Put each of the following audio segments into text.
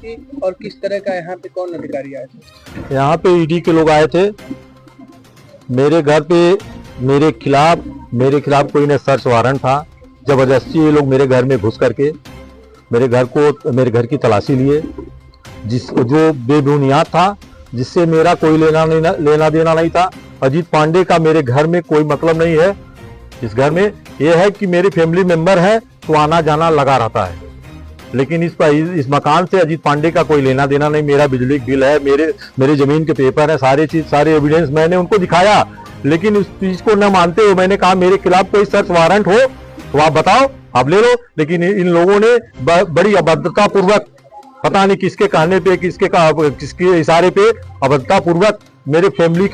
थी और किस तरह का यहाँ पे कौन अधिकारी आए थे? यहाँ पे ईडी के लोग आए थे मेरे घर पे। मेरे खिलाफ कोई ने सर्च वारंट था। जबरदस्ती ये लोग मेरे घर में घुस करके मेरे घर की तलाशी लिए, जो बेबुनियाद था, जिससे मेरा कोई लेना देना नहीं था। अजीत पांडे का मेरे घर में कोई मतलब नहीं है। इस घर में यह है कि मेरे फैमिली मेंबर है तो आना जाना लगा रहता है, लेकिन इस मकान से अजीत पांडे का कोई लेना देना नहीं। मेरा बिजली बिल है, मेरे जमीन के पेपर है, सारे एविडेंस मैंने उनको दिखाया, लेकिन उस चीज को न मानते हुए मैंने कहा मेरे खिलाफ कोई सर्च वारंट हो तो आप बताओ, आप ले लो। लेकिन इन लोगों ने बड़ी अभद्रता पूर्वक, पता नहीं किसके कहने पे, किसके इशारे पे अभद्रता पूर्वक मेरे फैमिली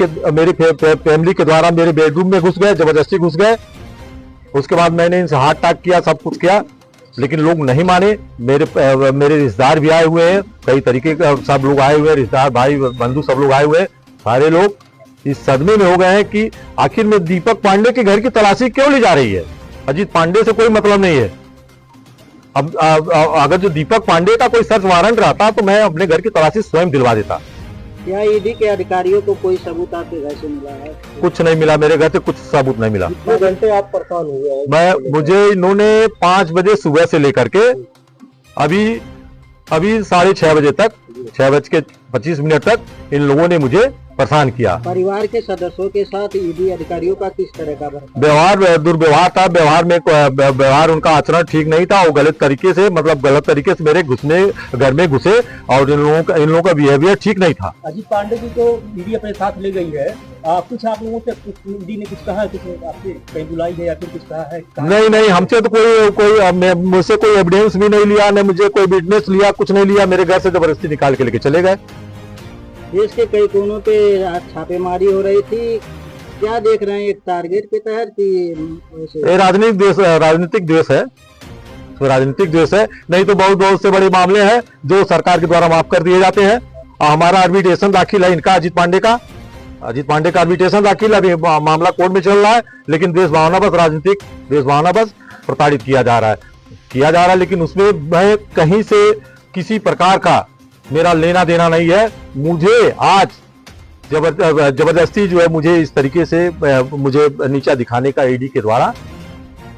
के द्वारा मेरे बेडरूम में घुस गए, जबरदस्ती घुस गए। उसके बाद मैंने इनसे हाथ टाक किया, सब कुछ किया, लेकिन लोग नहीं माने। मेरे रिश्तेदार भी आए हुए हैं, कई तरीके का सब लोग आए हुए हैं, रिश्तेदार, भाई बंधु सब लोग आए हुए हैं। सारे लोग इस सदमे में हो गए हैं कि आखिर में दीपक पांडे के घर की तलाशी क्यों ली जा रही है। अजीत पांडे से कोई मतलब नहीं है। अब अगर जो दीपक पांडे का कोई सर्च वारंट रहता तो मैं अपने घर की तलाशी स्वयं दिलवा देता। क्या ईडी के अधिकारियों को कोई सबूत आपके घर से मिला है? कुछ नहीं मिला, मेरे घर से कुछ सबूत नहीं मिला। कितने घंटे आप परेशान हुए? मुझे इन्होंने 5 बजे सुबह से लेकर के अभी 6:30 बजे तक, 6:25 तक इन लोगों ने मुझे परेशान किया। परिवार के सदस्यों के साथ ईडी अधिकारियों का किस तरह का व्यवहार, दुर्व्यवहार था। व्यवहार उनका आचरण ठीक नहीं था। वो गलत तरीके से मेरे घर में घुसे और इन लोगों का बिहेवियर ठीक नहीं था। अजीत पांडे जी को ईडी अपने साथ ले गई है, कुछ आप लोगों से ईडी ने कुछ कहा है, कुछ आपसे कहीं बुलाई है या फिर कुछ कहा है? नहीं, हमसे तो मुझसे कोई एविडेंस भी नहीं लिया, न मुझे कोई विटनेस लिया, कुछ नहीं लिया। मेरे घर से जबरदस्ती निकाल के लेके चले गए। देश के कई कोनों पे छापेमारी हो रही थी, क्या देख रहे हैं? एक टारगेट के तहत कि राजनीतिक द्वेष है। नहीं तो बहुत से बड़े मामले हैं जो सरकार के द्वारा माफ कर दिए जाते हैं। हमारा आर्बिट्रेशन दाखिल है, इनका अजीत पांडे का आर्बिट्रेशन दाखिल है। अभी मामला कोर्ट में चल रहा है, लेकिन देश भावना बस प्रताड़ित किया जा रहा है। लेकिन उसमें मैं कहीं से किसी प्रकार का मेरा लेना देना नहीं है। मुझे आज जबरदस्ती जो है मुझे इस तरीके से मुझे नीचा दिखाने का ईडी के द्वारा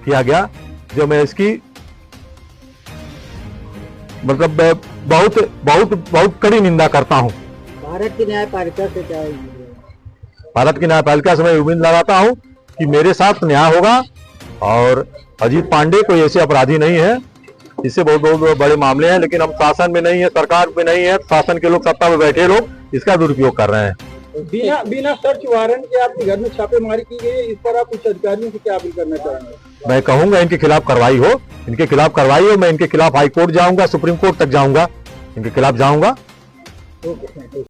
किया गया, जो मैं इसकी मतलब बहुत कड़ी निंदा करता हूं। भारत की न्यायपालिका से क्या है? भारत की न्यायपालिका से मैं उम्मीद लगाता हूं कि मेरे साथ न्याय होगा और अजीत पांडे कोई ऐसे अपराधी नहीं है। इससे बहुत बड़े मामले हैं, लेकिन हम शासन में नहीं है, सरकार में नहीं है, शासन के लोग, सत्ता में बैठे लोग इसका दुरुपयोग कर रहे हैं। बिना सर्च वारंट के आपके घर में छापेमारी की गई है, इस पर आप कुछ अधिकारियों से क्या अपील करना चाहेंगे? मैं कहूंगा इनके खिलाफ कार्रवाई हो। मैं इनके खिलाफ हाई कोर्ट जाऊंगा, सुप्रीम कोर्ट तक जाऊंगा, इनके खिलाफ जाऊंगा।